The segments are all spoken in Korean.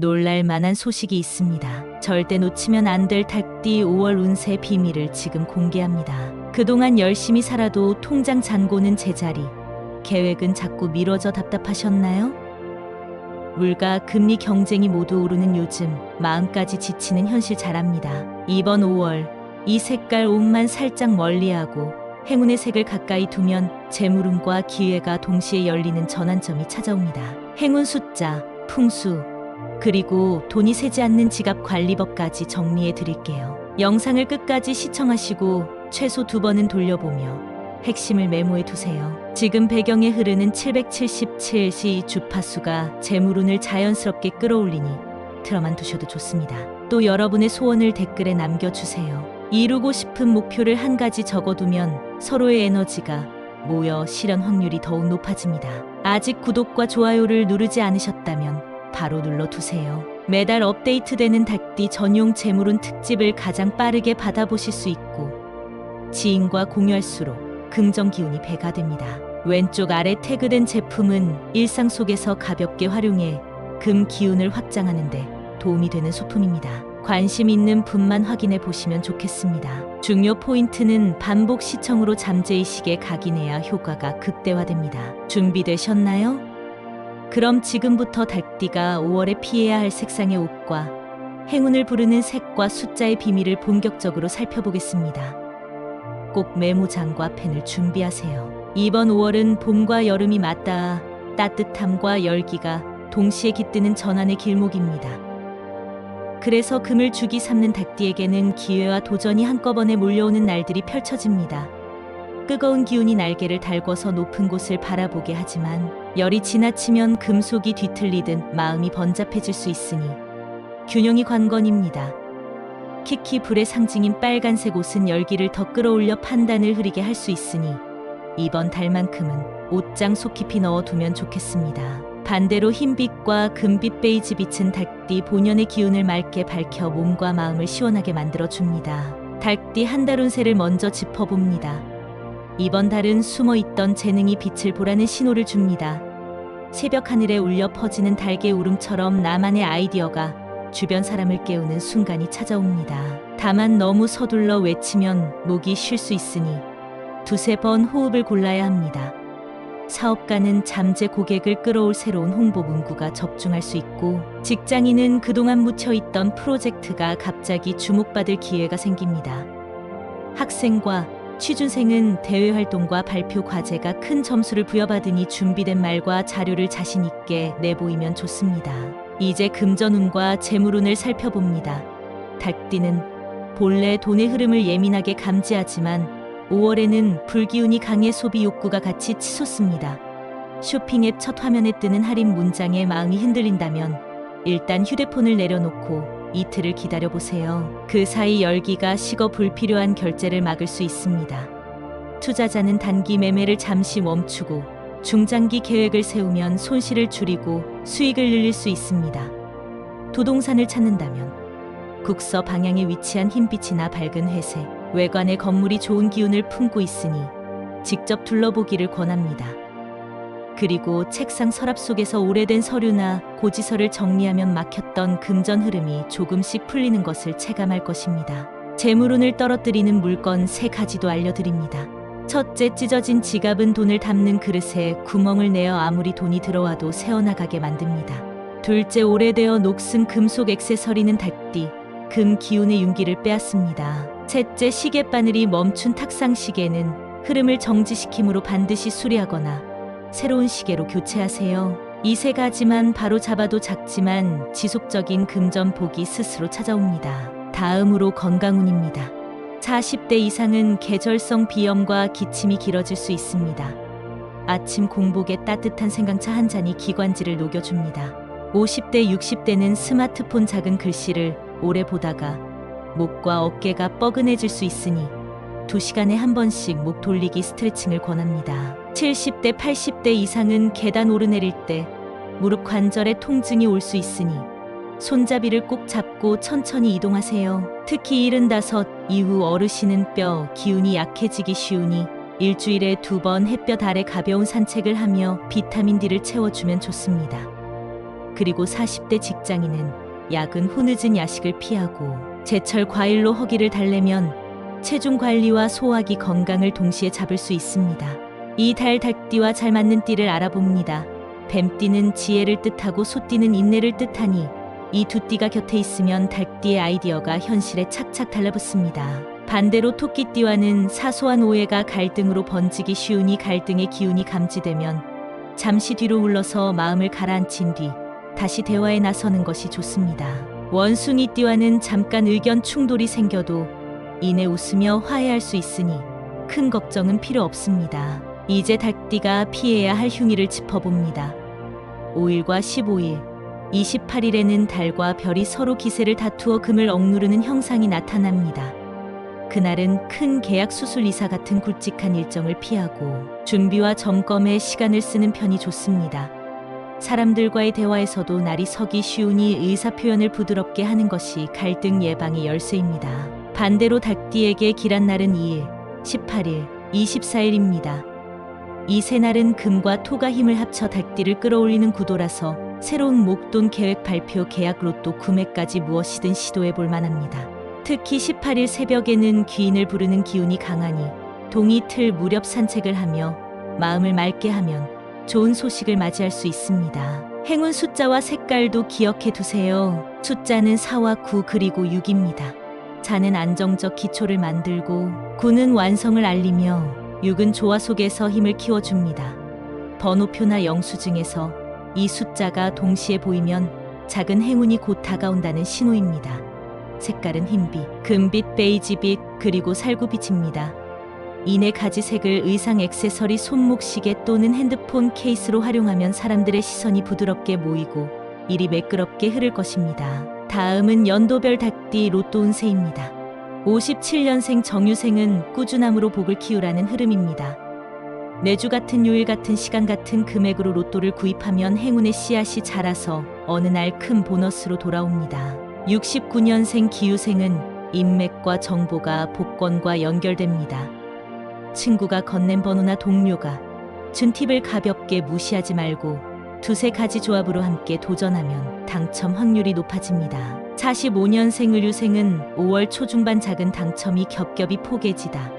놀랄 만한 소식이 있습니다. 절대 놓치면 안 될 닭띠 5월 운세 비밀을 지금 공개합니다. 그동안 열심히 살아도 통장 잔고는 제자리, 계획은 자꾸 미뤄져 답답하셨나요? 물가, 금리 경쟁이 모두 오르는 요즘 마음까지 지치는 현실 잘 압니다. 이번 5월 이 색깔 옷만 살짝 멀리하고 행운의 색을 가까이 두면 재물운과 기회가 동시에 열리는 전환점이 찾아옵니다. 행운 숫자, 풍수, 그리고 돈이 새지 않는 지갑 관리법까지 정리해 드릴게요. 영상을 끝까지 시청하시고 최소 2번은 돌려보며 핵심을 메모해 두세요. 지금 배경에 흐르는 777시 주파수가 재물운을 자연스럽게 끌어올리니 틀어만 두셔도 좋습니다. 또 여러분의 소원을 댓글에 남겨주세요. 이루고 싶은 목표를 한 가지 적어두면 서로의 에너지가 모여 실현 확률이 더욱 높아집니다. 아직 구독과 좋아요를 누르지 않으셨다면 바로 눌러두세요. 매달 업데이트되는 닭띠 전용 재물운 특집을 가장 빠르게 받아보실 수 있고 지인과 공유할수록 긍정 기운이 배가 됩니다. 왼쪽 아래 태그된 제품은 일상 속에서 가볍게 활용해 금 기운을 확장하는 데 도움이 되는 소품입니다. 관심 있는 분만 확인해 보시면 좋겠습니다. 중요 포인트는 반복 시청으로 잠재의식에 각인해야 효과가 극대화됩니다. 준비되셨나요? 그럼 지금부터 닭띠가 5월에 피해야 할 색상의 옷과 행운을 부르는 색과 숫자의 비밀을 본격적으로 살펴보겠습니다. 꼭 메모장과 펜을 준비하세요. 이번 5월은 봄과 여름이 맞닿아 따뜻함과 열기가 동시에 깃드는 전환의 길목입니다. 그래서 금을 주기 삼는 닭띠에게는 기회와 도전이 한꺼번에 몰려오는 날들이 펼쳐집니다. 뜨거운 기운이 날개를 달궈서 높은 곳을 바라보게 하지만 열이 지나치면 금속이 뒤틀리듯 마음이 번잡해질 수 있으니 균형이 관건입니다. 키키 불의 상징인 빨간색 옷은 열기를 더 끌어올려 판단을 흐리게 할 수 있으니 이번 달만큼은 옷장 속 깊이 넣어두면 좋겠습니다. 반대로 흰빛과 금빛 베이지 빛은 닭띠 본연의 기운을 맑게 밝혀 몸과 마음을 시원하게 만들어줍니다. 닭띠 한 달 운세를 먼저 짚어봅니다. 이번 달은 숨어있던 재능이 빛을 보라는 신호를 줍니다. 새벽 하늘에 울려 퍼지는 달개 울음처럼 나만의 아이디어가 주변 사람을 깨우는 순간이 찾아옵니다. 다만 너무 서둘러 외치면 목이 쉴 수 있으니 두세 번 호흡을 골라야 합니다. 사업가는 잠재 고객을 끌어올 새로운 홍보 문구가 적중할 수 있고 직장인은 그동안 묻혀있던 프로젝트가 갑자기 주목받을 기회가 생깁니다. 학생과 취준생은 대외 활동과 발표 과제가 큰 점수를 부여받으니 준비된 말과 자료를 자신 있게 내보이면 좋습니다. 이제 금전운과 재물운을 살펴봅니다. 닭띠는 본래 돈의 흐름을 예민하게 감지하지만 5월에는 불기운이 강해 소비 욕구가 같이 치솟습니다. 쇼핑 앱 첫 화면에 뜨는 할인 문장에 마음이 흔들린다면 일단 휴대폰을 내려놓고 이틀을 기다려보세요. 그 사이 열기가 식어 불필요한 결제를 막을 수 있습니다. 투자자는 단기 매매를 잠시 멈추고 중장기 계획을 세우면 손실을 줄이고 수익을 늘릴 수 있습니다. 부동산을 찾는다면 국서 방향에 위치한 흰빛이나 밝은 회색, 외관의 건물이 좋은 기운을 품고 있으니 직접 둘러보기를 권합니다. 그리고 책상 서랍 속에서 오래된 서류나 고지서를 정리하면 막혔던 금전 흐름이 조금씩 풀리는 것을 체감할 것입니다. 재물운을 떨어뜨리는 물건 3가지도 알려드립니다. 첫째, 찢어진 지갑은 돈을 담는 그릇에 구멍을 내어 아무리 돈이 들어와도 새어나가게 만듭니다. 둘째, 오래되어 녹슨 금속 액세서리는 닭띠, 금 기운의 윤기를 빼앗습니다. 셋째, 시계바늘이 멈춘 탁상시계는 흐름을 정지시키므로 반드시 수리하거나 새로운 시계로 교체하세요. 이 3가지만 바로 잡아도 작지만 지속적인 금전 복이 스스로 찾아옵니다. 다음으로 건강운입니다. 40대 이상은 계절성 비염과 기침이 길어질 수 있습니다. 아침 공복에 따뜻한 생강차 한 잔이 기관지를 녹여줍니다. 50대, 60대는 스마트폰 작은 글씨를 오래 보다가 목과 어깨가 뻐근해질 수 있으니 2시간에 한 번씩 목 돌리기 스트레칭을 권합니다. 70대, 80대 이상은 계단 오르내릴 때 무릎 관절에 통증이 올 수 있으니 손잡이를 꼭 잡고 천천히 이동하세요. 특히 75 이후 어르신은 뼈 기운이 약해지기 쉬우니 일주일에 2번 햇볕 아래 가벼운 산책을 하며 비타민 D를 채워주면 좋습니다. 그리고 40대 직장인은 야근 후 늦은 야식을 피하고 제철 과일로 허기를 달래면 체중 관리와 소화기 건강을 동시에 잡을 수 있습니다. 이 달 닭띠와 잘 맞는 띠를 알아봅니다. 뱀띠는 지혜를 뜻하고 소띠는 인내를 뜻하니 이 두 띠가 곁에 있으면 닭띠의 아이디어가 현실에 착착 달라붙습니다. 반대로 토끼띠와는 사소한 오해가 갈등으로 번지기 쉬우니 갈등의 기운이 감지되면 잠시 뒤로 물러서 마음을 가라앉힌 뒤 다시 대화에 나서는 것이 좋습니다. 원숭이띠와는 잠깐 의견 충돌이 생겨도 이내 웃으며 화해할 수 있으니 큰 걱정은 필요 없습니다. 이제 닭띠가 피해야 할 흉의를 짚어봅니다. 5일과 15일, 28일에는 달과 별이 서로 기세를 다투어 금을 억누르는 형상이 나타납니다. 그날은 큰 계약 수술 이사 같은 굵직한 일정을 피하고 준비와 점검에 시간을 쓰는 편이 좋습니다. 사람들과의 대화에서도 날이 서기 쉬우니 의사표현을 부드럽게 하는 것이 갈등 예방의 열쇠입니다. 반대로 닭띠에게 길한 날은 2일, 18일, 24일입니다. 이 세 날은 금과 토가 힘을 합쳐 닭띠를 끌어올리는 구도라서 새로운 목돈 계획 발표, 계약, 로또 구매까지 무엇이든 시도해 볼 만합니다. 특히 18일 새벽에는 귀인을 부르는 기운이 강하니 동이 틀 무렵 산책을 하며 마음을 맑게 하면 좋은 소식을 맞이할 수 있습니다. 행운 숫자와 색깔도 기억해 두세요. 숫자는 4와 9 그리고 6입니다. 자는 안정적 기초를 만들고 9는 완성을 알리며 6은 조화 속에서 힘을 키워줍니다. 번호표나 영수증에서 이 숫자가 동시에 보이면 작은 행운이 곧 다가온다는 신호입니다. 색깔은 흰빛, 금빛, 베이지빛, 그리고 살구빛입니다. 이 네 가지 색을 의상, 액세서리, 손목시계 또는 핸드폰 케이스로 활용하면 사람들의 시선이 부드럽게 모이고 일이 매끄럽게 흐를 것입니다. 다음은 연도별 닭띠 로또 운세입니다. 57년생 정유생은 꾸준함으로 복을 키우라는 흐름입니다. 매주 같은 요일 같은 시간 같은 금액으로 로또를 구입하면 행운의 씨앗이 자라서 어느 날 큰 보너스로 돌아옵니다. 69년생 기유생은 인맥과 정보가 복권과 연결됩니다. 친구가 건넨 번호나 동료가 준 팁을 가볍게 무시하지 말고 두세 가지 조합으로 함께 도전하면 당첨 확률이 높아집니다. 45년생 을유생은 5월 초중반 작은 당첨이 겹겹이 포개지다.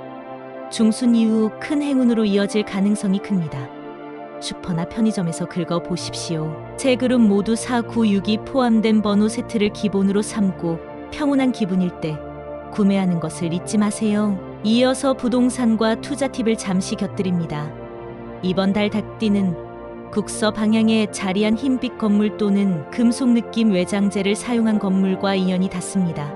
중순 이후 큰 행운으로 이어질 가능성이 큽니다. 슈퍼나 편의점에서 긁어보십시오. 세 그룹 모두 4, 9, 6이 포함된 번호 세트를 기본으로 삼고 평온한 기분일 때 구매하는 것을 잊지 마세요. 이어서 부동산과 투자 팁을 잠시 곁들입니다. 이번 달 닭띠는 국서 방향에 자리한 흰빛 건물 또는 금속 느낌 외장재를 사용한 건물과 인연이 닿습니다.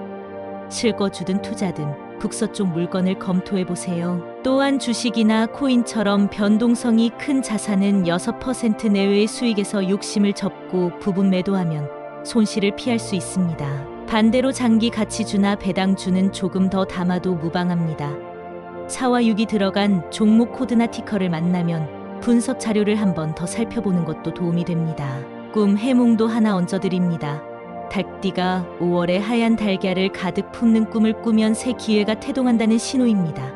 실거주든 투자든 국서 쪽 물건을 검토해보세요. 또한 주식이나 코인처럼 변동성이 큰 자산은 6% 내외의 수익에서 욕심을 접고 부분 매도하면 손실을 피할 수 있습니다. 반대로 장기 가치주나 배당주는 조금 더 담아도 무방합니다. 4와 6이 들어간 종목 코드나 티커를 만나면 분석 자료를 한 번 더 살펴보는 것도 도움이 됩니다. 꿈 해몽도 하나 얹어드립니다. 닭띠가 5월에 하얀 달걀을 가득 품는 꿈을 꾸면 새 기회가 태동한다는 신호입니다.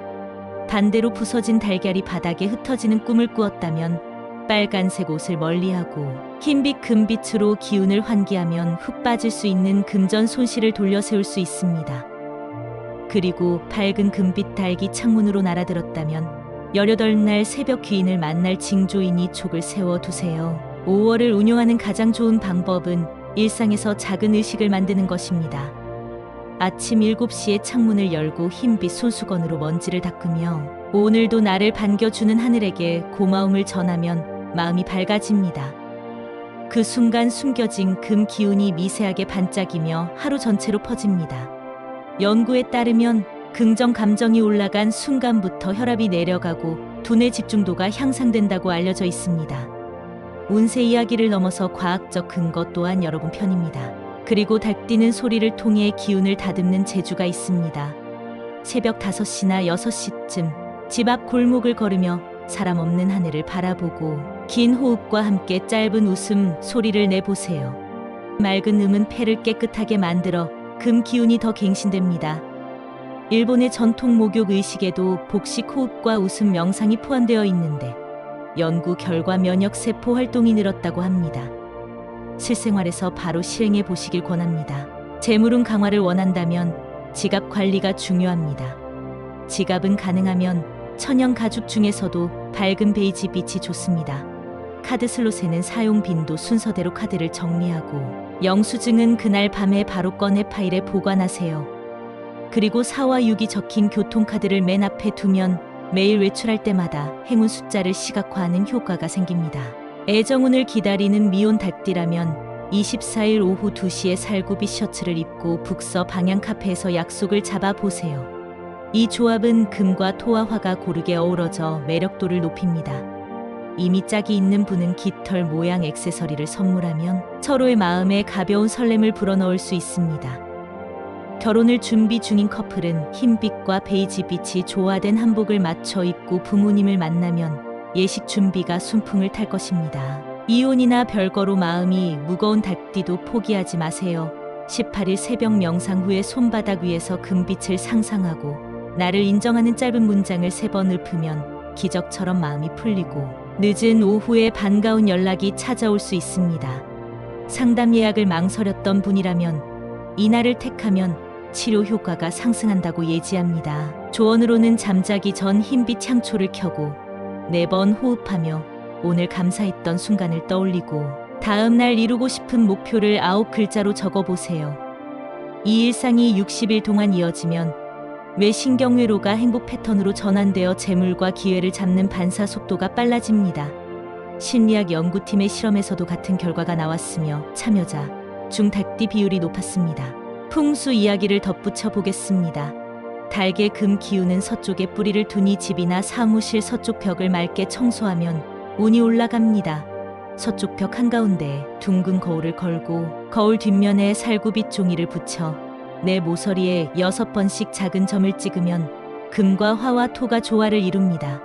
반대로 부서진 달걀이 바닥에 흩어지는 꿈을 꾸었다면 빨간색 옷을 멀리하고 흰빛 금빛으로 기운을 환기하면 훅 빠질 수 있는 금전 손실을 돌려 세울 수 있습니다. 그리고 밝은 금빛 닭이 창문으로 날아들었다면 18날 새벽 귀인을 만날 징조이니 촉을 세워두세요. 5월을 운용하는 가장 좋은 방법은 일상에서 작은 의식을 만드는 것입니다. 아침 7시에 창문을 열고 흰빛 손수건으로 먼지를 닦으며 오늘도 나를 반겨주는 하늘에게 고마움을 전하면 마음이 밝아집니다. 그 순간 숨겨진 금 기운이 미세하게 반짝이며 하루 전체로 퍼집니다. 연구에 따르면 긍정 감정이 올라간 순간부터 혈압이 내려가고 두뇌 집중도가 향상된다고 알려져 있습니다. 운세 이야기를 넘어서 과학적 근거 또한 여러분 편입니다. 그리고 닭띠는 소리를 통해 기운을 다듬는 재주가 있습니다. 새벽 5시나 6시쯤 집 앞 골목을 걸으며 사람 없는 하늘을 바라보고 긴 호흡과 함께 짧은 웃음 소리를 내보세요. 맑은 음은 폐를 깨끗하게 만들어 금 기운이 더 갱신됩니다. 일본의 전통 목욕 의식에도 복식 호흡과 웃음 명상이 포함되어 있는데 연구 결과 면역 세포 활동이 늘었다고 합니다. 실생활에서 바로 실행해 보시길 권합니다. 재물운 강화를 원한다면 지갑 관리가 중요합니다. 지갑은 가능하면 천연 가죽 중에서도 밝은 베이지 빛이 좋습니다. 카드 슬롯에는 사용 빈도 순서대로 카드를 정리하고 영수증은 그날 밤에 바로 꺼내 파일에 보관하세요. 그리고 4와 6이 적힌 교통카드를 맨 앞에 두면 매일 외출할 때마다 행운 숫자를 시각화하는 효과가 생깁니다. 애정운을 기다리는 미혼 닭띠라면 24일 오후 2시에 살구빛 셔츠를 입고 북서 방향 카페에서 약속을 잡아보세요. 이 조합은 금과 토와 화가 고르게 어우러져 매력도를 높입니다. 이미 짝이 있는 분은 깃털 모양 액세서리를 선물하면 서로의 마음에 가벼운 설렘을 불어넣을 수 있습니다. 결혼을 준비 중인 커플은 흰빛과 베이지빛이 조화된 한복을 맞춰 입고 부모님을 만나면 예식 준비가 순풍을 탈 것입니다. 이혼이나 별거로 마음이 무거운 닭띠도 포기하지 마세요. 18일 새벽 명상 후에 손바닥 위에서 금빛을 상상하고 나를 인정하는 짧은 문장을 3번 읊으면 기적처럼 마음이 풀리고 늦은 오후에 반가운 연락이 찾아올 수 있습니다. 상담 예약을 망설였던 분이라면 이날을 택하면 치료 효과가 상승한다고 예지합니다. 조언으로는 잠자기 전 흰빛 향초를 켜고 4번 호흡하며 오늘 감사했던 순간을 떠올리고 다음 날 이루고 싶은 목표를 9글자로 적어보세요. 이 일상이 60일 동안 이어지면 뇌신경회로가 행복 패턴으로 전환되어 재물과 기회를 잡는 반사 속도가 빨라집니다. 심리학 연구팀의 실험에서도 같은 결과가 나왔으며 참여자 중 닭띠 비율이 높았습니다. 풍수 이야기를 덧붙여 보겠습니다. 닭의 금 기운은 서쪽에 뿌리를 두니 집이나 사무실 서쪽 벽을 맑게 청소하면 운이 올라갑니다. 서쪽 벽 한가운데에 둥근 거울을 걸고 거울 뒷면에 살구빛 종이를 붙여 내 모서리에 6번씩 작은 점을 찍으면 금과 화와 토가 조화를 이룹니다.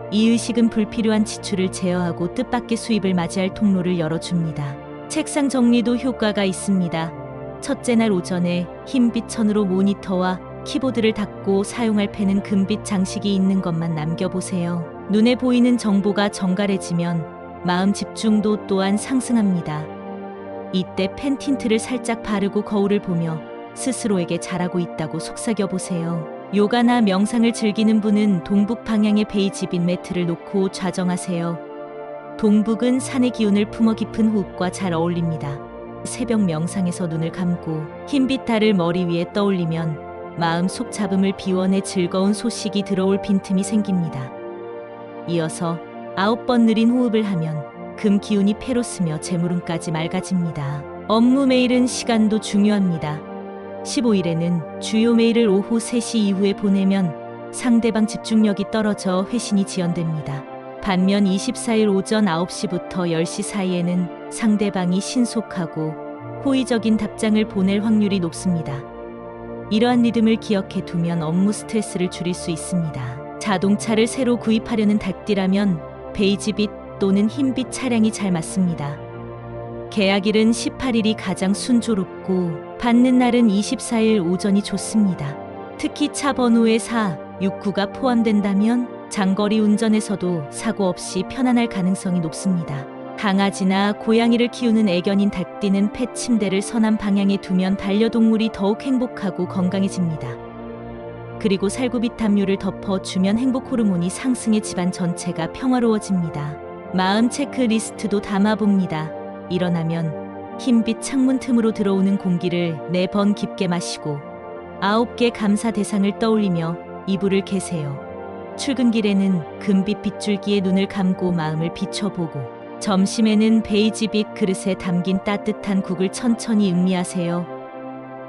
이 의식은 불필요한 지출을 제어하고 뜻밖의 수입을 맞이할 통로를 열어줍니다. 책상 정리도 효과가 있습니다. 첫째 날 오전에 흰빛 천으로 모니터와 키보드를 닫고 사용할 펜은 금빛 장식이 있는 것만 남겨보세요. 눈에 보이는 정보가 정갈해지면 마음 집중도 또한 상승합니다. 이때 펜 틴트를 살짝 바르고 거울을 보며 스스로에게 잘하고 있다고 속삭여보세요. 요가나 명상을 즐기는 분은 동북 방향의 베이지빛 매트를 놓고 좌정하세요. 동북은 산의 기운을 품어 깊은 호흡과 잘 어울립니다. 새벽 명상에서 눈을 감고 흰빛 달을 머리 위에 떠올리면 마음 속 잡음을 비워내 즐거운 소식이 들어올 빈틈이 생깁니다. 이어서 9번 느린 호흡을 하면 금 기운이 패로 스며 재물운까지 맑아집니다. 업무 메일은 시간도 중요합니다. 15일에는 주요 메일을 오후 3시 이후에 보내면 상대방 집중력이 떨어져 회신이 지연됩니다. 반면 24일 오전 9시부터 10시 사이에는 상대방이 신속하고 호의적인 답장을 보낼 확률이 높습니다. 이러한 리듬을 기억해 두면 업무 스트레스를 줄일 수 있습니다. 자동차를 새로 구입하려는 닭띠라면 베이지빛 또는 흰빛 차량이 잘 맞습니다. 계약일은 18일이 가장 순조롭고 받는 날은 24일 오전이 좋습니다. 특히 차 번호에 4, 6, 9가 포함된다면 장거리 운전에서도 사고 없이 편안할 가능성이 높습니다. 강아지나 고양이를 키우는 애견인 닭띠는 펫 침대를 서남 방향에 두면 반려동물이 더욱 행복하고 건강해집니다. 그리고 살구빛 담요를 덮어주면 행복 호르몬이 상승해 집안 전체가 평화로워집니다. 마음 체크리스트도 담아봅니다. 일어나면 흰빛 창문 틈으로 들어오는 공기를 4번 깊게 마시고 9개 감사 대상을 떠올리며 이불을 개세요. 출근길에는 금빛 빗줄기에 눈을 감고 마음을 비춰보고 점심에는 베이지빛 그릇에 담긴 따뜻한 국을 천천히 음미하세요.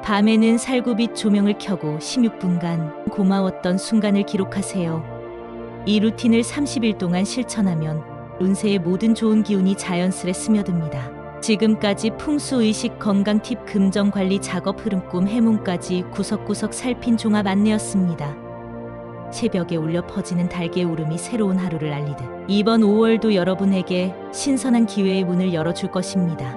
밤에는 살구빛 조명을 켜고 16분간 고마웠던 순간을 기록하세요. 이 루틴을 30일 동안 실천하면 운세의 모든 좋은 기운이 자연스레 스며듭니다. 지금까지 풍수의식 건강팁 금전관리 작업 흐름꿈 해몽까지 구석구석 살핀 종합 안내였습니다. 새벽에 울려 퍼지는 달개 울음이 새로운 하루를 알리듯 이번 5월도 여러분에게 신선한 기회의 문을 열어줄 것입니다.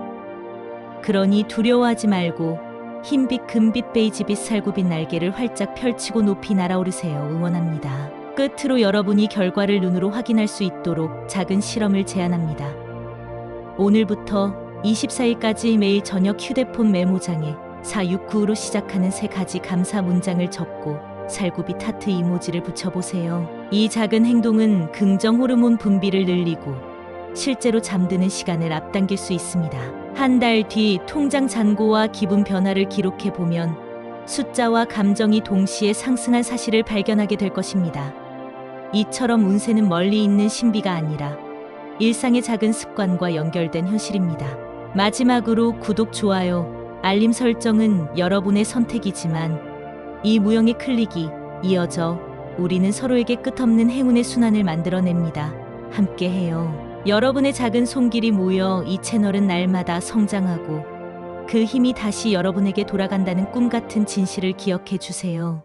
그러니 두려워하지 말고 흰빛, 금빛, 베이지빛, 살구빛 날개를 활짝 펼치고 높이 날아오르세요. 응원합니다. 끝으로 여러분이 결과를 눈으로 확인할 수 있도록 작은 실험을 제안합니다. 오늘부터 24일까지 매일 저녁 휴대폰 메모장에 469로 시작하는 3가지 감사 문장을 적고 살구비 타트 이모지를 붙여보세요. 이 작은 행동은 긍정 호르몬 분비를 늘리고 실제로 잠드는 시간을 앞당길 수 있습니다. 한 달 뒤 통장 잔고와 기분 변화를 기록해 보면 숫자와 감정이 동시에 상승한 사실을 발견하게 될 것입니다. 이처럼 운세는 멀리 있는 신비가 아니라 일상의 작은 습관과 연결된 현실입니다. 마지막으로 구독, 좋아요, 알림 설정은 여러분의 선택이지만 이 무형의 클릭이 이어져 우리는 서로에게 끝없는 행운의 순환을 만들어냅니다. 함께해요. 여러분의 작은 손길이 모여 이 채널은 날마다 성장하고 그 힘이 다시 여러분에게 돌아간다는 꿈 같은 진실을 기억해 주세요.